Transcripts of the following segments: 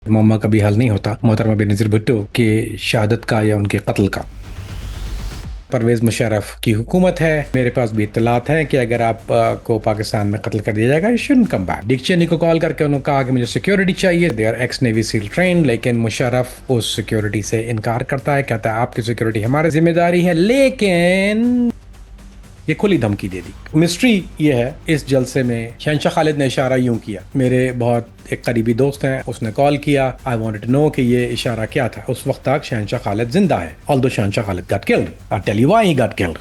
मम्मा का भी हल नहीं होता मोहतरमा बेनज़ीर भुट्टो की शहादत का या उनके कत्ल का। परवेज़ मुशर्रफ की हुकूमत है। मेरे पास भी इत्तलात हैं कि अगर आप को पाकिस्तान में कत्ल कर दिया जाएगा, you shouldn't come back. Dick Cheney को कॉल करके उन्होंने कहा कि मुझे सिक्योरिटी चाहिए। They are ex navy seal train, लेकिन मुशर्रफ उस सिक्योरिटी से इनकार करता है, कहता है आपकी सिक्योरिटी हमारी जिम्मेदारी है। लेकिन ये खुली धमकी दे दी। मिस्ट्री ये है इस जलसे में, शहनशाह खालिद ने इशारा यूं किया। मेरे बहुत एक करीबी दोस्त हैं, उसने कॉल किया। आई वांटेड टू नो कि ये इशारा क्या था। उस वक्त तक शहनशाह खालिद जिंदा है, although Shahenshah Khalid got killed. I tell you why he got killed.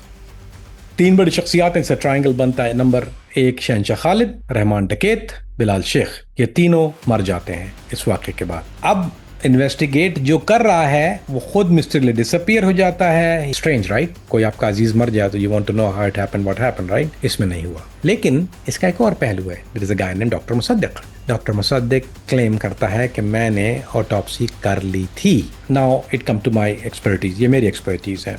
तीन बड़ी शख्सियात से ट्रायंगल बनता है। नंबर एक शहनशाह खालिद, रहमान डकैत, बिलाल शेख, ये तीनों मर जाते हैं इस वाक़े के बाद। अब इन्वेस्टिगेट जो कर रहा है वो खुद मिस्टरली डिसअपियर हो जाता है। Strange right? कोई आपका अजीज मर जाए तो you want to know how it happened, what happened, right? इसमें नहीं हुआ। लेकिन इसका एक और पहलू है। There is a guy name doctor Musaddiq. Doctor Musaddiq claim करता है कि मैंने ऑटोप्सी कर ली थी। Now it come to my expertise, ये मेरी एक्सपर्टीज है।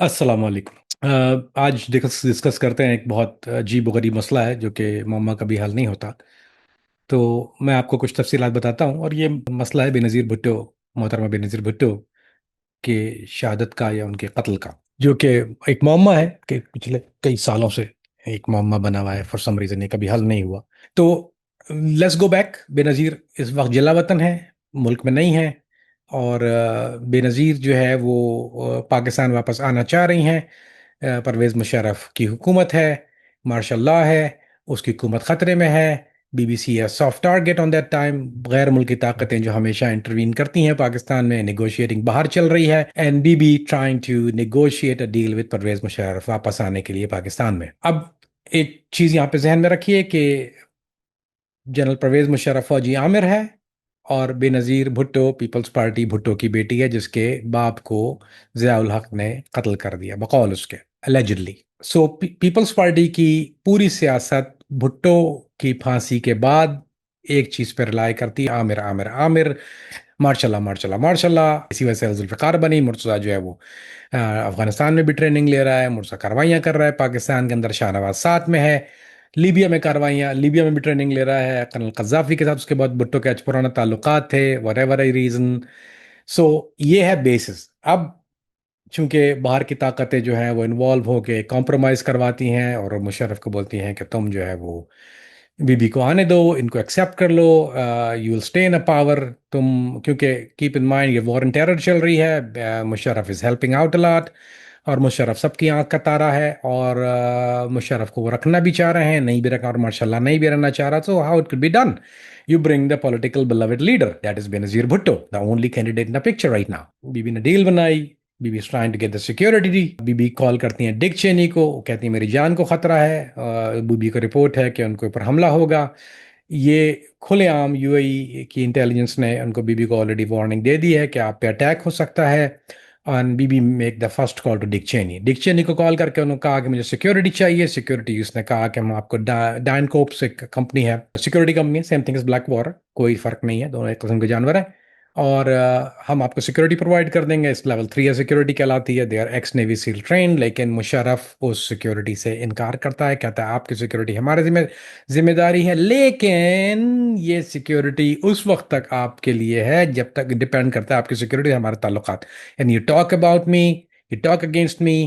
अस्सलाम वालेकुम। आज डिस्कस करते हैं एक बहुत अजीब गरीब मसला है जो कि मम्मा का भी हल नहीं होता। तो मैं आपको कुछ तफसीलात बताता हूँ। और ये मसला है बेनज़ीर भुट्टो, मोहतरमा बेनज़ीर भुट्टो के शहादत का या उनके कत्ल का, जो कि एक मम्मा है कि पिछले कई सालों से एक मम्मा बना हुआ है। फॉर सम रीज़न ये कभी हल नहीं हुआ। तो लेट्स गो बैक। बेनज़ीर इस वक्त जला वतन है, मुल्क में नहीं है। और बेनज़ीर जो है वो पाकिस्तान वापस आना चाह रही हैं। परवेज़ मुशर्रफ की हुकूमत है, मार्शल लॉ है, उसकी हुकूमत ख़तरे में है। बीबीसी है soft target on that time. गैर मुल्की ताकतें जो हमेशा इंटरवीन करती हैं पाकिस्तान में, नेगोशिएटिंग बाहर चल रही है। And BB trying to negotiate a deal with Parvez Musharraf वापस आने के लिए पाकिस्तान में। अब एक चीज़ यहाँ पे जहन में रखिए कि जनरल परवेज़ मुशर्रफ फौजी आमिर है, और बेनज़ीर भुट्टो पीपल्स पार्टी भुट्टो की बेटी है, जिसके बाप को ज़ियाउल हक ने कत्ल कर दिया बकौल उसके, अलेजिडली। सो पीपल्स पार्टी की पूरी सियासत भुट्टो की फांसी के बाद एक चीज पर रिलाई करती है, आमिर आमिर आमिर, मार्शल्लाह मार्शल्लाह मार्शल्लाह। इसी वजह से जुल्फ़िकार बनी। मुर्तज़ा जो है वो अफगानिस्तान में भी ट्रेनिंग ले रहा है, मुर्तज़ा कार्रवाइयाँ कर रहा है पाकिस्तान के अंदर, शाहनवाज साथ में है। लीबिया में कार्रवाइयाँ, लीबिया में भी ट्रेनिंग ले रहा है कर्नल कज़ाफ़ी के साथ। उसके बाद भुट्टो के पुराना ताल्लुकात थे, वट एवर रीज़न। सो ये है बेसिस। अब चूंकि बाहर की ताकतें जो हैं वो इन्वॉल्व होके कॉम्प्रोमाइज़ करवाती हैं और मुशर्रफ को बोलती हैं कि तुम जो है वो बीबी को आने दो, इनको एक्सेप्ट कर लो, you will stay in a power. तुम क्योंकि कीप इन माइंड ये वॉर इन टेरर चल रही है, Musharraf is helping out a lot, और मुशर्रफ सबकी आंख का तारा है। और मुशर्रफ को वो रखना भी चाह रहे हैं, नहीं भी रखा, और माशाल्लाह नहीं भी रहना चाह रहा। तो how it could be done? You bring the political beloved leader, that is Benazir Bhutto, the only candidate in the picture right now. BB ने डील बनाई। BB is trying to get the security। BB call करती हैं Dick Cheney को, वो कहती है मेरी जान को खतरा है। बीबी को रिपोर्ट है कि उनके ऊपर हमला होगा। ये खुलेआम यूएई की इंटेलिजेंस ने उनको, बीबी को ऑलरेडी वार्निंग दे दी है कि आप पे अटैक हो सकता है। And BB make the first call to Dick Cheney. Dick Cheney को कॉल करके उन्होंने कहा कि मुझे सिक्योरिटी चाहिए। सिक्योरिटी उसने कहा कि हम आपको डायनकोप्स एक कंपनी है, सिक्योरिटी कंपनी है, same thing is black war, कोई फर्क नहीं है, दोनों एक किस्म के जानवर हैं। और हम आपको सिक्योरिटी प्रोवाइड कर देंगे। इस लेवल 3 है, सिक्योरिटी कहलाती है। They are ex navy seal train. लेकिन मुशर्रफ उस सिक्योरिटी से इनकार करता है, कहता है आपकी सिक्योरिटी हमारे जिम्मेदारी है। लेकिन ये सिक्योरिटी उस वक्त तक आपके लिए है जब तक, डिपेंड करता है आपकी सिक्योरिटी हमारे ताल्लुकात। And you talk about me, you talk against me,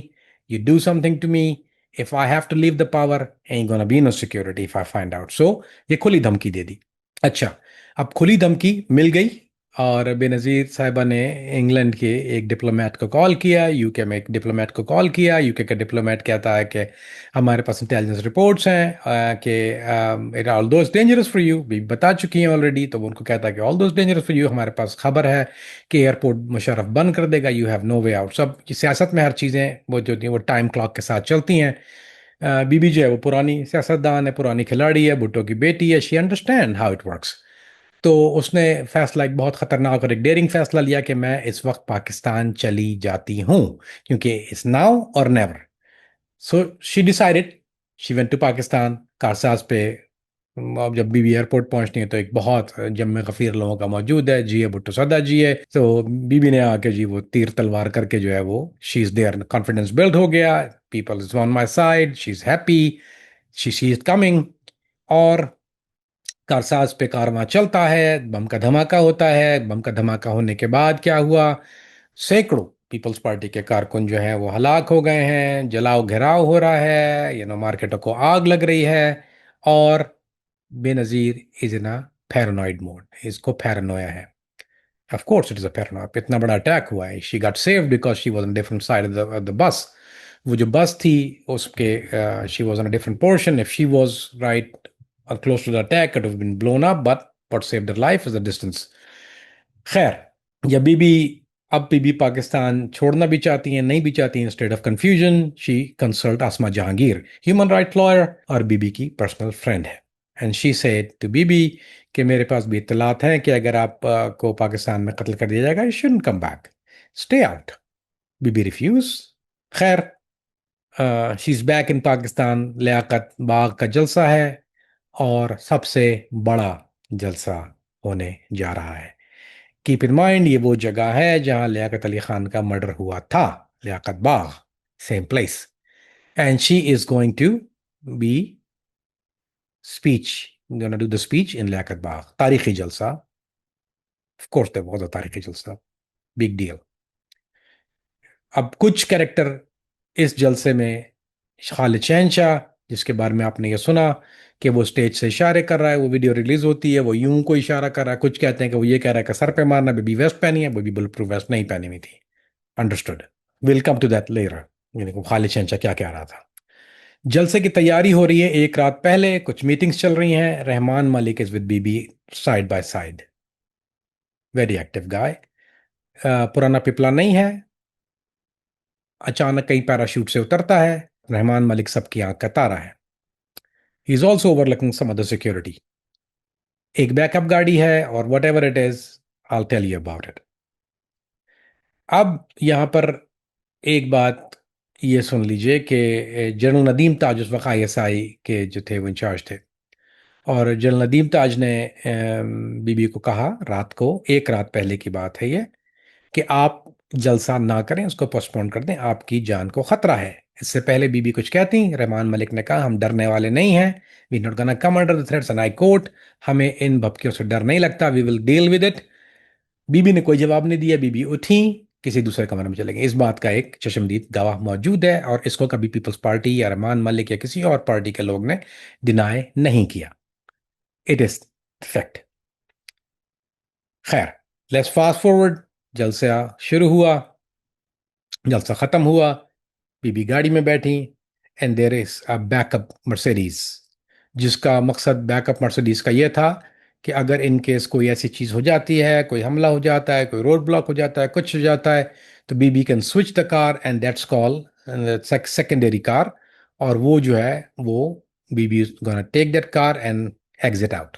you do something to me, if I have to leave the power, ain't gonna be no security if I find out। So ये खुली धमकी दे दी। अच्छा, अब खुली धमकी मिल गई, और बेनज़ीर साहिबा ने इंग्लैंड के एक डिप्लोमेट को कॉल किया, यूके में एक डिप्लोमेट को कॉल किया। यूके का डिप्लोमेट कहता है कि हमारे पास इंटेलिजेंस रिपोर्ट्स हैं कि it all those dangerous for you, भी बता चुकी हैं ऑलरेडी। तो वो उनको कहता है कि all those dangerous for you, हमारे पास खबर है कि एयरपोर्ट मुशर्रफ बंद कर देगा, you have no way out. सब सियासत में हर चीज़ें वो जो होती हैं वो टाइम क्लॉक के साथ चलती हैं। बीबी जो है वो पुरानी सियासतदान है, पुरानी खिलाड़ी है, भुट्टो की बेटी है, she understand how it works. तो उसने फैसला, एक बहुत खतरनाक और एक डेयरिंग फैसला लिया कि मैं इस वक्त पाकिस्तान चली जाती हूँ, क्योंकि इट्स नाउ और never. So she decided, she went to Pakistan Karsaz पे। अब जब बीबी एयरपोर्ट पहुंचनी है तो एक बहुत जम गफीर लोगों का मौजूद है, जी है भुट्टो सदा जी है। तो बीबी ने आके जी वो तीर तलवार करके जो है वो, she is there, confidence build हो गया, people is on my side, she is happy. She is coming. और कारसाज पे कारवां चलता है, बम का धमाका होता है। बम का धमाका होने के बाद क्या हुआ, सैकड़ों पीपल्स पार्टी के कारकुन जो हैं वो हलाक हो गए हैं, जलाओ घेराव हो रहा है, मार्केटों को आग लग रही है। और Benazir is in a paranoid mode, इसको पैरानोया है। Of course it is a Paranoia, इतना बड़ा अटैक हुआ है। She got saved because she was on different side of the bus. वो जो बस थी उसके she was on a different portion. If she was right close to the attack, it would have been blown up, but what saved her life is the distance. खैर, जब बीबी अब बीबी पाकिस्तान छोड़ना भी चाहती हैं, नहीं भी चाहती हैं, state of confusion, she consult Asma Jahangir, human right lawyer और बीबी की पर्सनल फ्रेंड है। एंड शी सेड टू बीबी कि मेरे पास भी इत्तलात हैं कि अगर आप को पाकिस्तान में कत्ल कर दिया जाएगा, you shouldn't come back, stay out. Bibi refuse. खैर, she is back in Pakistan. Liaquat Bagh का जलसा है और सबसे बड़ा जलसा होने जा रहा है। कीप इन माइंड, ये वो जगह है जहां लियाकत अली खान का मर्डर हुआ था, Liaquat Bagh, same place. And she is going to be speech, gonna do the speech in Liaquat Bagh. तारीखी जलसा, of course that was a तारीखी जलसा, बिग डील। अब कुछ कैरेक्टर इस जलसे में, खालिद शहनशाह, जिसके बारे में आपने ये सुना कि वो स्टेज से इशारे कर रहा है, वो वीडियो रिलीज होती है, वो यूं को इशारा कर रहा है। कुछ कहते हैं कि वो ये कह रहा है कि सर पे मारना, बेबी वेस्ट पहनी है, बेबी बुलेट प्रूफ वेस्ट नहीं पहनी हुई थी। Understood, will come to that later. यानी कि खालिद शहनशाह क्या कह रहा था। जलसे की तैयारी हो रही है, एक रात पहले कुछ मीटिंग्स चल रही हैं। Rehman Malik is with Bibi side by side, very active guy. पुराना पिपला नहीं है, अचानक कहीं पैराशूट से उतरता है। रहमान मलिक सबकी आंख का तारा है। He is also overlooking some other security. एक बैकअप गाड़ी है और whatever it is, I tell you about it. अब यहां पर एक बात ये सुन लीजिए कि जनरल नदीम ताज उस वक्त आईएसआई के जो थे वो इंचार्ज थे। और जनरल नदीम ताज ने बीबी को कहा, रात को, एक रात पहले की बात है ये, कि आप जलसा ना करें, उसको पोस्टपोन कर दें, आपकी जान को खतरा है। इससे पहले बीबी कुछ कहती, रहमान मलिक ने कहा, हम डरने वाले नहीं हैं, we not gonna come under the threats and I quote, हमें इन भपकियों से डर नहीं लगता, we will deal with it. Bibi ने कोई जवाब नहीं दिया। बीबी उठी, किसी दूसरे कमरे में चले गए। इस बात का एक चश्मदीद गवाह मौजूद है और इसको कभी पीपल्स पार्टी या रहमान मलिक या किसी और पार्टी के लोग ने डिनाई नहीं किया। It is fact. खैर, लेट्स फास्ट फॉरवर्ड। जलसा शुरू हुआ, जलसा खत्म हुआ, बीबी गाड़ी में बैठी, and there is a backup Mercedes, जिसका मकसद बैकअप मर्सिडीज का यह था कि अगर इन केस कोई ऐसी चीज हो जाती है, कोई हमला हो जाता है, कोई रोड ब्लॉक हो जाता है, कुछ हो जाता है, तो Bibi can switch the car and that's call secondary car. और वो जो है वो Bibi gonna take that car and exit out.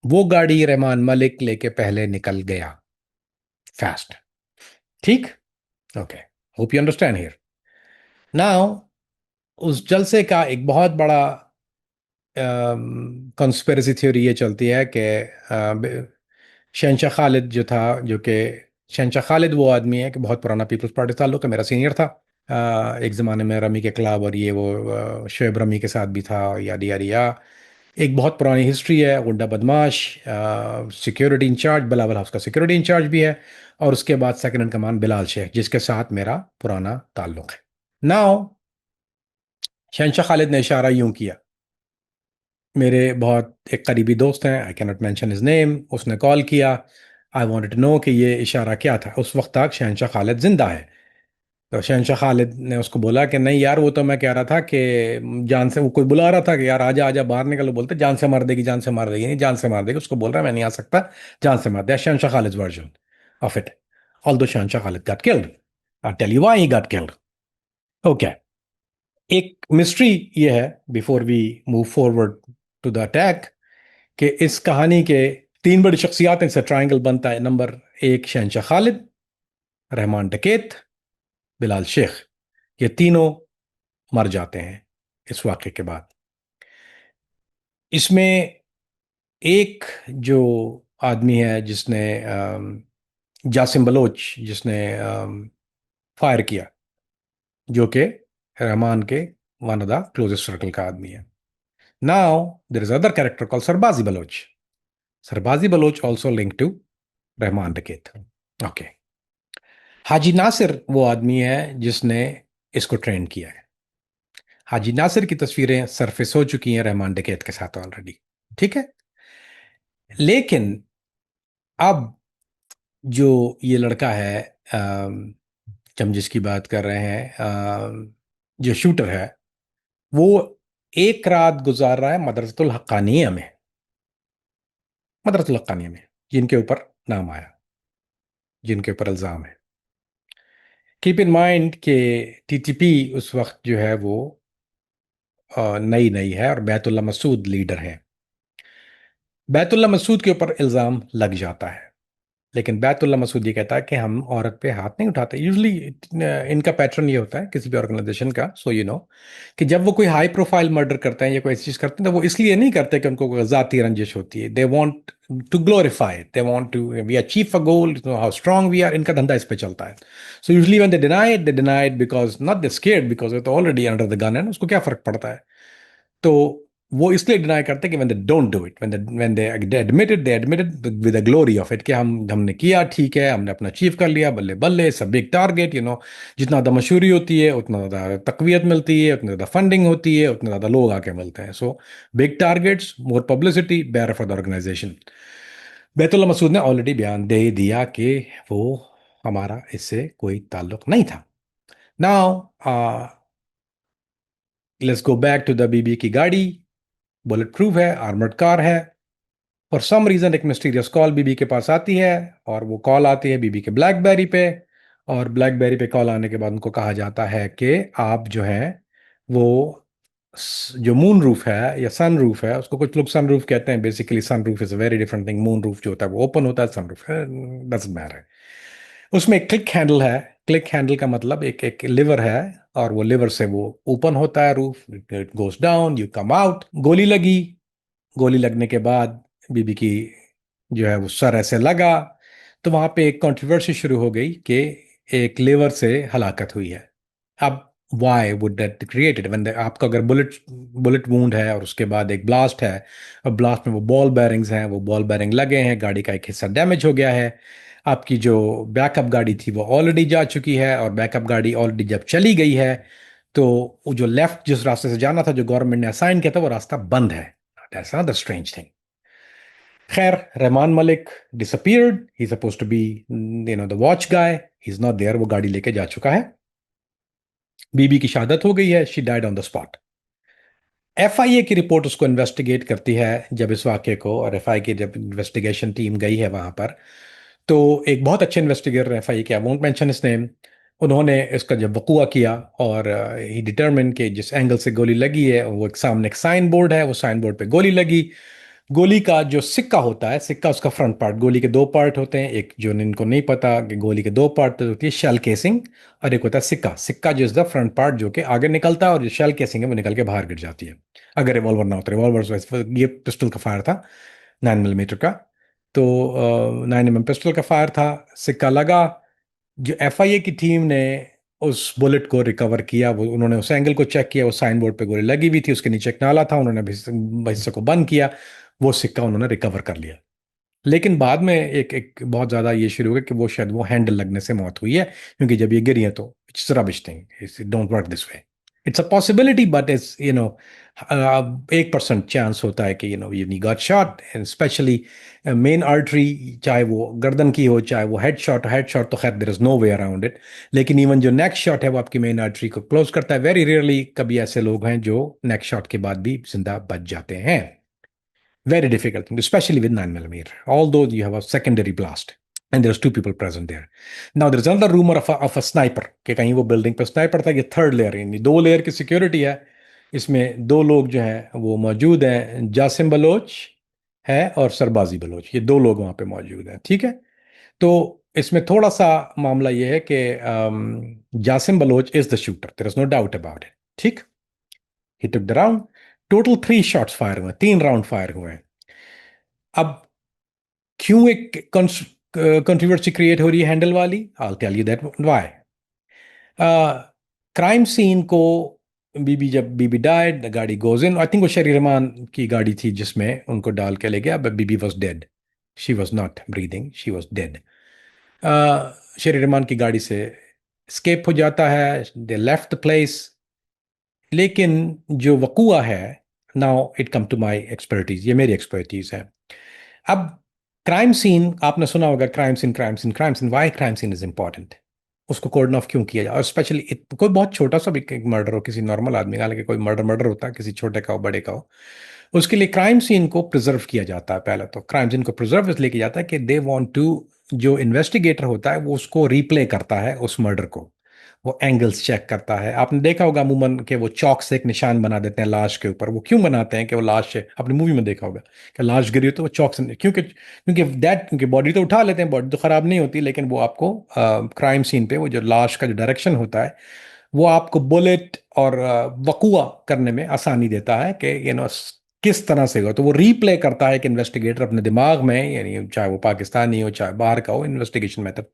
वो गाड़ी रहमान मलिक लेके पहले निकल गया, फास्ट। ठीक, okay, hope you understand here. Now, उस जलसे का एक बहुत बड़ा कंस्पिरेसी थ्योरी ये चलती है कि शहनशाह खालिद जो था, जो कि शहनशाह खालिद वो आदमी है कि बहुत पुराना पीपल्स पार्टी ताल्लुक है, मेरा सीनियर था। एक ज़माने में रमी के खिलाफ, और ये वो शोएब रमी के साथ भी था, यादी यारिया। एक बहुत पुरानी हिस्ट्री है, गुंडा बदमाश, सिक्योरिटी इंचार्ज, बिलावल हाउस का सिक्योरिटी इंचार्ज भी है। और उसके बाद सेकंड इन कमान बिलाल शेख, जिसके साथ मेरा पुराना ताल्लुक है। नाउ, शहनशाह खालिद ने इशारा यूं किया, मेरे बहुत एक करीबी दोस्त हैं, I can not mention his name, उसने कॉल किया, आई वांटेड टू नो कि ये इशारा क्या था। उस वक्त तक शहनशाह खालिद जिंदा है। तो शहनशाह खालिद ने उसको बोला कि नहीं यार, वो तो मैं कह रहा था कि जान से, वो कोई बुला रहा था कि यार आजा आजा बाहर निकलो, बोलते जान से मार देगी, जान से मार देगी, नहीं जान से मार देगी। उसको बोल रहा है मैं नहीं आ सकता, जान से मार दिया। Shahenshah Khalid version of it, although Shahenshah Khalid got killed, I tell you why he got killed. Okay, एक मिस्ट्री ये है, before we move forward to the attack, कि इस कहानी के तीन बड़ी शख्सियात से ट्रायंगल बनता है। नंबर एक, शहनशाह खालिद, रहमान डकैत, बिलाल शेख। ये तीनों मर जाते हैं इस वाक़े के बाद। इसमें एक जो आदमी है जिसने जासिम बलोच, जिसने फायर किया, जो कि रहमान के one of the closest circle का आदमी है। Now, there is other character called Sarbazi Baloch. Sarbazi Baloch also linked to Rahman डकैत. ओके. हाजी नासिर वो आदमी है जिसने इसको ट्रेंड किया है. हाजी नासिर की तस्वीरें सरफेस हो चुकी हैं रहमान डकैत के साथ ऑलरेडी. ठीक है. लेकिन अब जो ये लड़का है, हम जिसकी बात कर रहे हैं, जो शूटर है, वो एक रात गुजार रहा है मदरसतुल हक्कानिया में. मदरसतुल हक्कानिया में जिनके ऊपर नाम आया, जिनके ऊपर इल्जाम है. कीप इन माइंड कि टीटीपी उस वक्त जो है वो नई नई है और बैतुल्ला मसूद लीडर है. बैतुल्ला मसूद के ऊपर इल्जाम लग जाता है, लेकिन बैतुल्ला मसूद ये कहता है कि हम औरत पे हाथ नहीं उठाते. यूजली इनका पैटर्न ये होता है किसी भी ऑर्गेनाइजेशन का, सो यू नो, कि जब वो कोई हाई प्रोफाइल मर्डर करते हैं या कोई ऐसी चीज करते हैं तो वो इसलिए नहीं करते कि उनको कोई जाती रंजिश होती है. They want to glorify, they want to we achieve a goal, how strong we are. इनका धंधा इस पे चलता है. So usually when they deny it because not they scared, because तो ऑलरेडी अंडर द गन है ना, उसको क्या फर्क पड़ता है. तो वो इसलिए डिनाई करते हैं कि when they don't do it, when they admitted with the glory of it, कि हमने किया, ठीक है, हमने अपना अचीव कर लिया, बल्ले बल्ले, it's a big target, you know. जितना ज़्यादा मशहूरी होती है उतना ज़्यादा तकवीत मिलती है, उतनी ज़्यादा फंडिंग होती है, उतने ज़्यादा लोग आके मिलते हैं. So big targets, more publicity, better for the organization. Baitullah Mehsud ने ऑलरेडी बयान दे दिया कि वो हमारा इससे कोई ताल्लुक नहीं था. Now let's go back to the Bibi की गाड़ी. बुलेट प्रूफ है, आर्मर्ड कार है. फॉर सम रीजन एक मिस्टीरियस कॉल बीबी के पास आती है, और वो कॉल आती है बीबी के ब्लैकबेरी पे. और ब्लैकबेरी पे कॉल आने के बाद उनको कहा जाता है कि आप जो है वो जो मून रूफ है या सन रूफ है, उसको कुछ लोग सन रूफ कहते हैं. Basically sun roof is a very different thing. Moon roof जो होता है वो ओपन होता है, सन रूफ डजंट मैटर. उसमें एक क्लिक हैंडल है. क्लिक हैंडल का मतलब एक एक लिवर है, और वो लिवर से वो ओपन होता है roof. It goes down, you come out. गोली लगी. गोली लगने के बाद बीबी की जो है वो सर ऐसे लगा, तो वहां पे एक कंट्रोवर्सी शुरू हो गई कि एक लेवर से हलाकत हुई है. अब why would that created when आपका अगर बुलेट बुलेट वूंड है और उसके बाद एक ब्लास्ट है, और ब्लास्ट में वो बॉल बैरिंग्स हैं, वो बॉल बैरिंग लगे हैं, गाड़ी का एक हिस्सा डैमेज हो गया है. आपकी जो बैकअप गाड़ी थी वो ऑलरेडी जा चुकी है, और बैकअप गाड़ी ऑलरेडी जब चली गई है तो वो जो लेफ्ट जिस रास्ते से जाना था, जो गवर्नमेंट ने असाइन किया था, वो रास्ता बंद है. That's another strange thing. खैर, Rahman Malik disappeared. He's supposed to be, the watch guy. He's not there. वो गाड़ी लेके जा चुका है. बीबी की शहादत हो गई है. She died on the spot. FIA की रिपोर्ट उसको इन्वेस्टिगेट करती है जब इस वाक्य को, और एफआईए की जब इन्वेस्टिगेशन टीम गई है वहां पर, तो एक बहुत अच्छे इन्वेस्टिगेटर एफआईए के, I won't mention his name, उन्होंने इसका जब वकूआ किया और ही डिटरमिन के जिस एंगल से गोली लगी है, वो एक सामने एक साइन बोर्ड है, वो साइन बोर्ड पे गोली लगी. गोली का जो सिक्का होता है, सिक्का उसका फ्रंट पार्ट, गोली के दो पार्ट होते हैं. एक जो इनको नहीं पता कि गोली के दो पार्ट होती है, शेल केसिंग, और एक होता है सिक्का. सिक्का जो इज द फ्रंट पार्ट जो कि आगे निकलता है, और जो शेल केसिंग है वो निकल के बाहर गिर जाती है अगर रिवॉल्वर ना हो तो. रिवॉल्वर, ये पिस्टल का फायर था, 9 मिलीमीटर का. तो 9 mm पिस्टल का फायर था. सिक्का लगा. जो एफआईए की टीम ने उस बुलेट को रिकवर किया, वो उन्होंने उस एंगल को चेक किया, वो साइन बोर्ड पे गोली लगी हुई थी, उसके नीचे एक नाला था, उन्होंने हिस्से को बंद किया, वो सिक्का उन्होंने रिकवर कर लिया. लेकिन बाद में एक एक बहुत ज्यादा ये शुरू हो गया कि वो शायद वो हैंडल लगने से मौत हुई है, क्योंकि जब ये गिरी है तो it's rubbish thing, it's don't work this way. It's a possibility, but it's 1% chance होता है कि you got shot, and specially main artery, चाहे वो गर्दन की हो, चाहे वो हेड शॉट तो खैर there is no way around it. लेकिन इवन जो नेक शॉट है वो आपकी मेन आर्टरी को क्लोज करता है. वेरी रेयरली कभी ऐसे लोग हैं जो नेक शॉट के बाद भी जिंदा बच जाते हैं. Very difficult, especially with 9 mm. Although you have a secondary blast and there's two people present there. Now there's another rumor of a sniper कि कहीं वो बिल्डिंग पे स्नाइपर था. ये थर्ड लेयर, यानी दो लेयर की सिक्योरिटी है. इसमें दो लोग जो हैं वो मौजूद हैं. जासिम बलोच है और सरबाजी बलोच, ये दो लोग वहां पे मौजूद हैं. ठीक है. तो इसमें थोड़ा सा मामला ये है कि Jasim Baloch is the shooter, there is no doubt about it. ठीक. He took the round. Total 3 shots fire हुए, 3 राउंड फायर हुए हैं. अब क्यों एक कंट्रोवर्सी क्रिएट हो रही है हैंडल वाली? I tell you that why. Crime scene को जब बीबी डाइड, गाड़ी गोज इन, आई थिंक वो शरी रहमान की गाड़ी थी जिसमें उनको डाल के ले गया, but Bibi was dead. She was not breathing, she was dead. Sherry Rehman की गाड़ी से स्केप हो जाता है, दे लेफ्ट द प्लेस। लेकिन जो वकूआ है, now it come to my expertise, ये मेरी एक्सपर्टीज है। अब क्राइम सीन आपने सुना होगा, crime scene crime scene crime scene, why crime scene is important, उसको कोर्डन ऑफ क्यों किया जाए, और स्पेशली कोई बहुत छोटा सा भी मर्डर हो किसी नॉर्मल आदमी का, हालांकि कोई मर्डर मर्डर होता है, किसी छोटे का हो बड़े का हो, उसके लिए क्राइम सीन को प्रिजर्व किया जाता है। पहले तो क्राइम सीन को प्रिजर्व इसलिए किया जाता है कि दे वांट टू, जो इन्वेस्टिगेटर होता है वो उसको रिप्ले करता है उस मर्डर को, वो एंगल्स चेक करता है। आपने देखा होगा अमूमन कि वो चौक से एक निशान बना देते हैं लाश के ऊपर। वो क्यों बनाते हैं कि वो लाश है, अपनी मूवी में देखा होगा कि लाश गिरी हो तो वो चौक से, क्योंकि बॉडी तो उठा लेते हैं, बॉडी तो खराब नहीं होती, लेकिन वो आपको क्राइम सीन पे वो जो लाश का जो डायरेक्शन होता है वो आपको बुलेट और वकुआ करने में आसानी देता है कि किस तरह से हो। तो वो रीप्ले करता है एक इन्वेस्टिगेटर अपने दिमाग में, यानी चाहे वो पाकिस्तानी हो चाहे बाहर का हो, इन्वेस्टिगेशन मेथड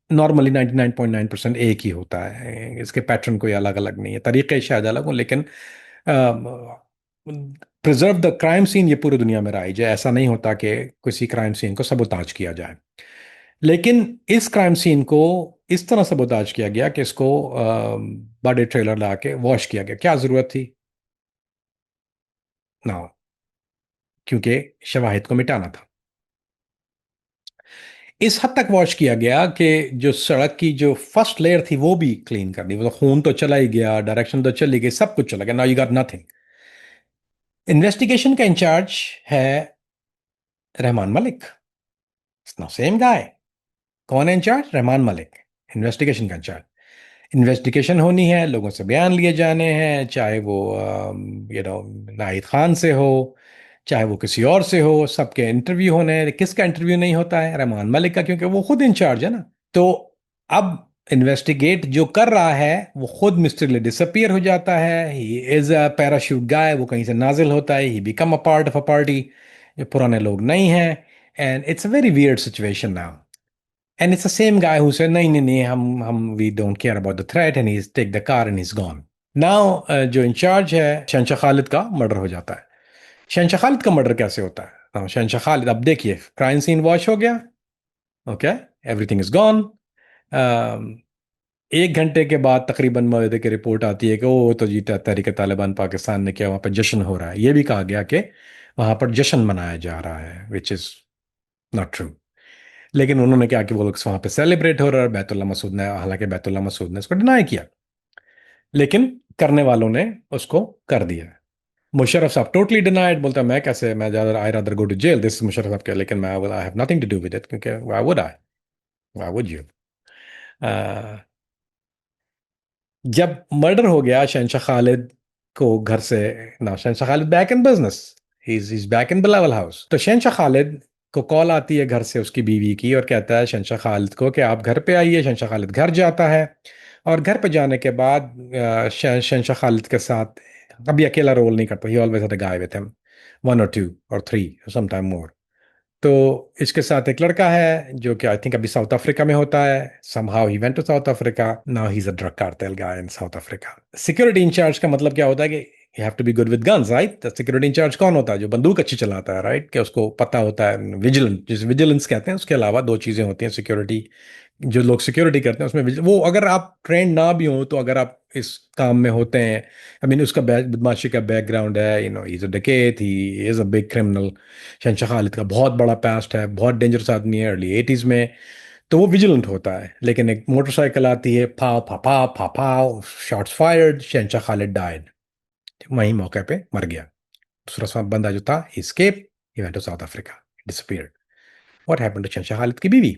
नॉर्मली 99.9% एक ही होता है, इसके पैटर्न कोई अलग अलग नहीं है, तरीके शायद अलग हो, लेकिन प्रिजर्व द क्राइम सीन ये पूरी दुनिया में राइज है। ऐसा नहीं होता कि किसी क्राइम सीन को सबोताज किया जाए। लेकिन इस क्राइम सीन को इस तरह सबोताज किया गया कि इसको बड़े ट्रेलर ला के वॉश किया गया। क्या जरूरत थी ना, क्योंकि शवाहिद को मिटाना था। इस हद तक वॉश किया गया कि जो सड़क की जो फर्स्ट लेयर थी वो भी क्लीन करनी, मतलब खून तो चला ही गया, डायरेक्शन तो चली गई, सब कुछ चला गया, now you got nothing. Investigation का इंचार्ज है रहमान मलिक, सेम गाय। कौन है इंचार्ज? रहमान मलिक, इन्वेस्टिगेशन का इंचार्ज। इन्वेस्टिगेशन होनी है, लोगों से बयान लिए जाने हैं, चाहे वो नाहिद खान से हो चाहे वो किसी और से हो, सबके इंटरव्यू होने हैं। किसका इंटरव्यू नहीं होता है? रहमान मलिक का, क्योंकि वो खुद इंचार्ज है ना। तो अब इन्वेस्टिगेट जो कर रहा है वो खुद मिस्टरली डिसअपियर हो जाता है। ही इज अ पैराशूट गाय, वो कहीं से नाजिल होता है, he become a part of a party, जो पुराने लोग नहीं हैं। And it's a very weird situation now. And it's the same guy who said, नहीं नहीं नहीं, हम we don't care about the threat, and he's take the car and he's gone. Now जो इंचार्ज है शहनशाह खालिद का मर्डर हो जाता है। शहनशाह खालिद का मर्डर कैसे होता है? Now शहनशाह खालिद, अब देखिए, क्राइम सीन वॉश हो गया, ओके, एवरीथिंग इज गॉन। एक घंटे के बाद तकरीबन मुझे की रिपोर्ट आती है कि ओ तो जीता तहरीक तालिबान पाकिस्तान ने किया, वहाँ पर जश्न हो रहा है। ये भी कहा गया कि वहाँ पर जश्न मनाया जा रहा है, विच इज़ नॉट ट्रू। लेकिन उन्होंने क्या कि वो लोग वहां पे सेलिब्रेट हो रहा है, बैतुल्ला मसूद ने, हालांकि बैतुल्ला मसूद ने इसको डिनाई किया, लेकिन करने वालों ने उसको कर दिया। मुशर्रफ साहब टोटली डिनाइड, बोलता है मैं कैसे, मैं ज्यादा I rather go to jail, this Musharraf साहब के, लेकिन मैं I have nothing to do with it, क्योंकि व्हाई वुड यू। जब मर्डर हो गया शहनशाह खालिद को घर से, ना Shahenshah Khalid back in business, he is back in Bilawal house. तो शहनशाह खालिद को कॉल आती है घर से उसकी बीवी की, और कहता है शहनशाह खालिद को कि आप घर पे आइए। शहनशाह खालिद घर जाता है, और घर पे जाने के बाद शहनशाह खालिद के साथ, अभी अकेला रोल नहीं करता, he always had a guy with him, one और टू और थ्री, सम टाइम मोर। तो इसके साथ एक लड़का है जो कि आई थिंक अभी साउथ अफ्रीका में होता है, somehow he went to South Africa, now he is a drug cartel guy in South Africa. Security incharge का मतलब क्या होता है कि you have to be good with guns, right? Security incharge कौन होता है? जो बंदूक अच्छी चलाता है, राइट? कि उसको पता होता है, विजिलेंस, जिस विजिलेंस कहते हैं, उसके अलावा दो चीजें होती हैं सिक्योरिटी, जो लोग सिक्योरिटी करते हैं उसमें वो अगर आप ट्रेंड ना भी हो, तो अगर आप इस काम में होते हैं, आई मीन उसका बदमाशी का बैकग्राउंड है, ही इज अ डकैत, ही इज अ बिग क्रिमिनल। शहनशाह खालिद का बहुत बड़ा पास्ट है, बहुत डेंजरस आदमी है, अर्ली 80s में। तो वो विजिलेंट होता है, लेकिन एक मोटरसाइकिल आती है, फाव फाफा फाफाव, शॉट्स फायर्ड, शहनशाह खालिद डाइड, वहीं मौके पे मर गया। दूसरा बंदा जो था, escape, he went to South Africa, disappeared. What happened to Shahenshah Khalid की बीवी?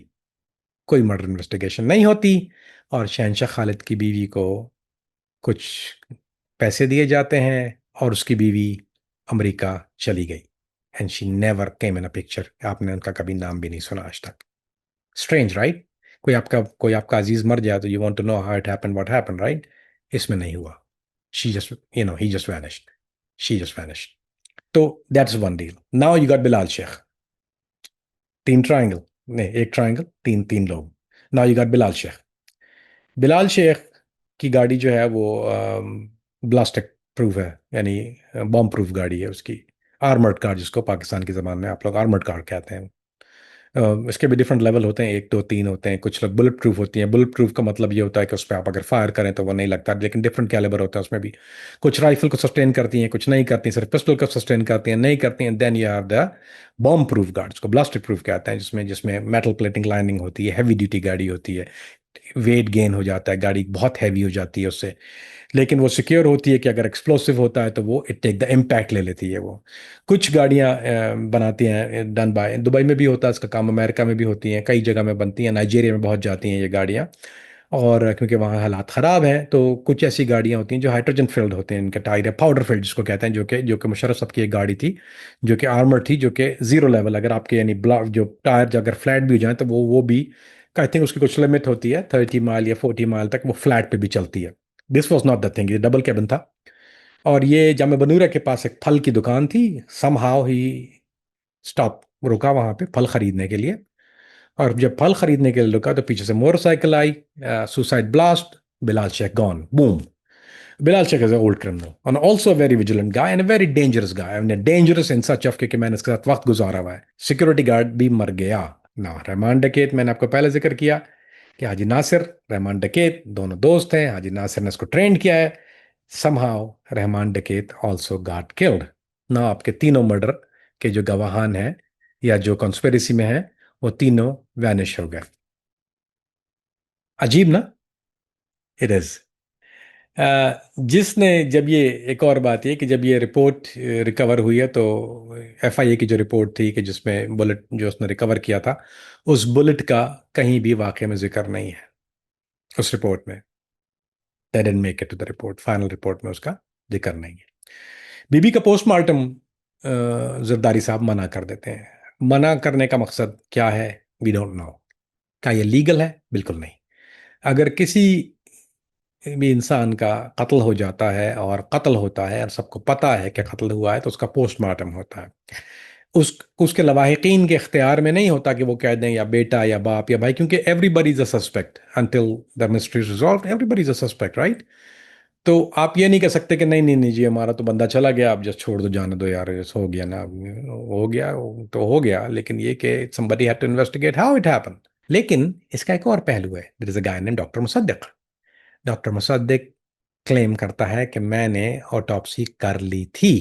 कोई मर्डर इन्वेस्टिगेशन नहीं होती, और शहनशाह खालिद की बीवी को कुछ पैसे दिए जाते हैं, और उसकी बीवी अमेरिका चली गई, and she never came in a picture. आपने उनका कभी नाम भी नहीं सुना आज तक। Strange, right? कोई आपका अजीज मर जाए तो you want to know how it happened, what happened, right? इसमें नहीं हुआ। She just he just vanished, she just vanished. तो that's one deal. Now you got Bilal Sheikh. तीन ट्रायंगल, नहीं एक ट्रायंगल, तीन तीन लोग। Now you got Bilal Sheikh. Bilal Sheikh की गाड़ी जो है वो ब्लास्टिक प्रूफ है, यानी बॉम्ब प्रूफ गाड़ी है उसकी। आर्मर्ड कार, जिसको पाकिस्तान की ज़बान में आप लोग आर्मर्ड कार कहते हैं। इसके भी डिफरेंट लेवल होते हैं, एक दो तीन होते हैं। कुछ लोग बुलेट प्रूफ होती हैं। बुलेट प्रूफ का मतलब ये होता है कि उस पर आप अगर फायर करें तो वो नहीं लगता, लेकिन डिफरेंट कैलिबर होता है उसमें भी। कुछ राइफल को सस्टेन करती हैं, कुछ नहीं करती, सिर्फ पिस्टल को सस्टेन करती हैं, नहीं करती हैं। Then you have the bomb proof guards को ब्लास्टिक प्रूफ कहते हैं, जिसमें जिसमें मेटल प्लेटिंग लाइनिंग होती है, हैवी ड्यूटी गाड़ी होती है, वेट गेन हो जाता है, गाड़ी बहुत हैवी हो जाती है उससे। लेकिन वो सिक्योर होती है कि अगर एक्सप्लोसिव होता है तो वो इट टेक द इम्पैक्ट ले लेती है वो। कुछ गाड़ियां बनाती हैं डन बाय, दुबई में भी होता है इसका काम, अमेरिका में भी होती हैं, कई जगह में बनती हैं, नाइजीरिया में बहुत जाती हैं ये गाड़ियां। और क्योंकि वहाँ हालात ख़राब हैं, तो कुछ ऐसी गाड़ियां होती हैं जो हाइड्रोजन फिल्ड होते हैं, इनके टायर, या पाउडर फिल्ड जिसको कहते हैं, जो कि मुशर्रफ साहब की एक गाड़ी थी जो कि आर्मर थी, जो कि जीरो लेवल, अगर आपके यानी ब्लॉक जो टायर जो अगर फ्लैट भी हो जाए तो वो भी, आई थिंक उसकी कुछ लिमिट होती है, 30 माइल या 40 माइल तक वो फ्लैट पे भी चलती है। This was not the thing, ये डबल कैबिन था। और ये जामे बनूरा के पास एक फल की दुकान थी। समहाउ ही स्टॉप, रुका वहां पे फल खरीदने के लिए। और जब फल खरीदने के लिए रुका तो पीछे से मोटरसाइकिल आई, suicide blast, Bilal Sheikh gone, boom. Bilal Sheikh is old criminal and also a very vigilant guy and a very dangerous guy. I mean, dangerous in such of कि मैंने इसके साथ वक्त गुजारा हुआ है। सिक्योरिटी गार्ड भी मर गया ना। रहमान डकैत, मैंने आपको पहले जिक्र किया कि हाजी नासिर, रहमान डकैत दोनों दोस्त हैं। हाजी नासिर ने इसको ट्रेन किया है। समहाउ रहमान डकैत ऑल्सो गॉट किल्ड ना। आपके तीनों मर्डर के जो गवाहान हैं या जो कॉन्स्पिरेसी में हैं, वो तीनों वैनिश हो गए। अजीब ना। It is. जिसने जब ये, एक और बात ये कि जब ये रिपोर्ट रिकवर हुई है तो एफआईए की जो रिपोर्ट थी कि जिसमें बुलेट जो उसने रिकवर किया था, उस बुलेट का कहीं भी वाकई में जिक्र नहीं है उस रिपोर्ट में। They didn't make it to the report, final report में उसका जिक्र नहीं है। बीबी का पोस्टमार्टम जरदारी साहब मना कर देते हैं। मना करने का मकसद क्या है? We don't know. क्या ये लीगल है? बिल्कुल नहीं। अगर किसी भी इंसान का कत्ल हो जाता है और कत्ल होता है और सबको पता है कि कत्ल हुआ है, तो उसका पोस्टमार्टम होता है। उसके लवाहिकीन के इख्तियार में नहीं होता कि वो कह दें या बेटा या बाप या भाई, क्योंकि everybody is a suspect until the mystery is resolve. Everybody is a suspect, right? तो आप ये नहीं कह सकते कि नहीं नहीं नहीं जी, हमारा तो बंदा चला गया, आप जस्ट छोड़ दो, जाने दो यार, जैसे हो गया ना, हो गया तो हो गया। लेकिन ये कि somebody had to investigate how it happened। लेकिन इसका एक और पहलू है। There is a guy name doctor Musaddiq. Doctor Musaddiq claim करता है कि मैंने ऑटोप्सी कर ली थी।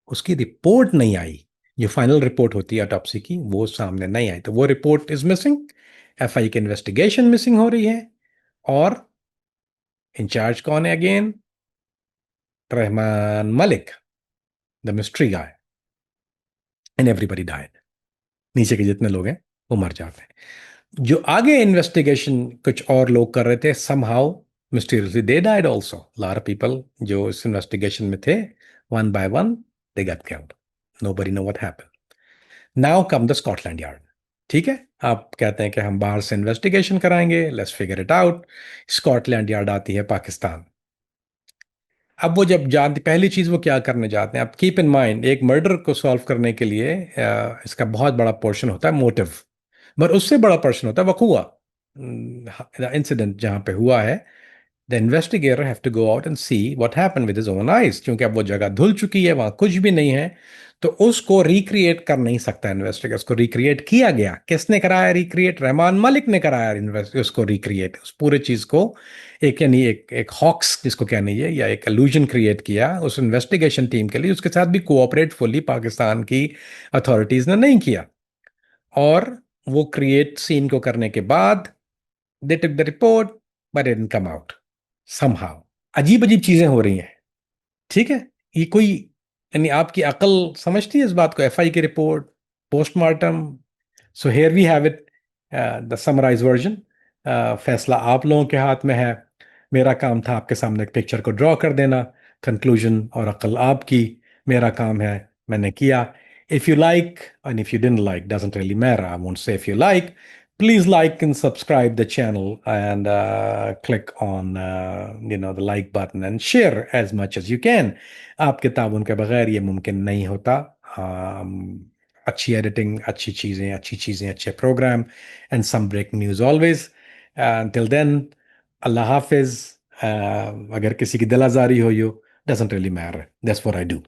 उसकी रिपोर्ट नहीं आई। जो फाइनल रिपोर्ट होती है ऑटोप्सी की, वो सामने नहीं आई, तो वो रिपोर्ट इज मिसिंग। एफआई की इन्वेस्टिगेशन मिसिंग हो रही है। और इंचार्ज कौन है again? Rahman Malik, the mystery guy. And everybody died. नीचे के जितने लोग हैं वो मर जाते हैं। जो आगे इन्वेस्टिगेशन कुछ और लोग कर रहे थे, somehow mysteriously they died also. Lot of people जो इस इन्वेस्टिगेशन में थे, one by one they got killed. Nobody know what happened. Now come the Scotland yard. ठीक है, आप कहते हैं कि हम बाहर से इन्वेस्टिगेशन कराएंगे, let's figure it out. Scotland yard आती है पाकिस्तान। अब वो जब जानती, पहली चीज वो क्या करने जाते हैं, आप कीप इन माइंड, एक मर्डर को सॉल्व करने के लिए इसका बहुत बड़ा पोर्शन होता है मोटिव, मगर उससे बड़ा पोर्शन होता है वकूआ, इंसिडेंट जहां पे हुआ है। The investigator have to go out and see what happened with his own eyes, क्योंकि अब वो जगह धुल चुकी है, वहां कुछ भी नहीं है। तो उसको रिक्रिएट कर नहीं सकता इन्वेस्टिगेटर। उसको रिक्रिएट किया गया, किसने कराया रिक्रिएट? रहमान मलिक ने कराया उसको रिक्रिएट, उस पूरे चीज को। एक यानी एक एक हॉक्स जिसको कहनी है, या एक एल्यूजन क्रिएट किया उस इन्वेस्टिगेशन टीम के लिए। उसके साथ भी कोऑपरेट फुल्ली पाकिस्तान की अथॉरिटीज ने नहीं किया। और वो क्रिएट सीन को करने के बाद they took the report, but it didn't come out somehow. अजीब अजीब चीजें हो रही हैं। ठीक है, ये कोई, यानी आपकी अकल समझती है इस बात को? एफआई की report, postmortem. So here we have it, the summarise version. फैसला आप लोगों के हाथ में है। मेरा काम था आपके सामने एक पिक्चर को ड्रॉ कर देना, कंक्लूजन और अकल आपकी। मेरा काम है, मैंने किया। If you like and if you didn't like doesn't really matter. I won't say if you like, please like and subscribe the channel and click on the like button and share as much as you can। आपके ताउन के बगैर ये मुमकिन नहीं होता। अच्छी editing, अच्छी चीज़ें, अच्छे programme, and some breaking news always. until then, अल्लाह हाफिज। अगर किसी की दिल आजारी हो, yo doesn't really matter, that's what I do.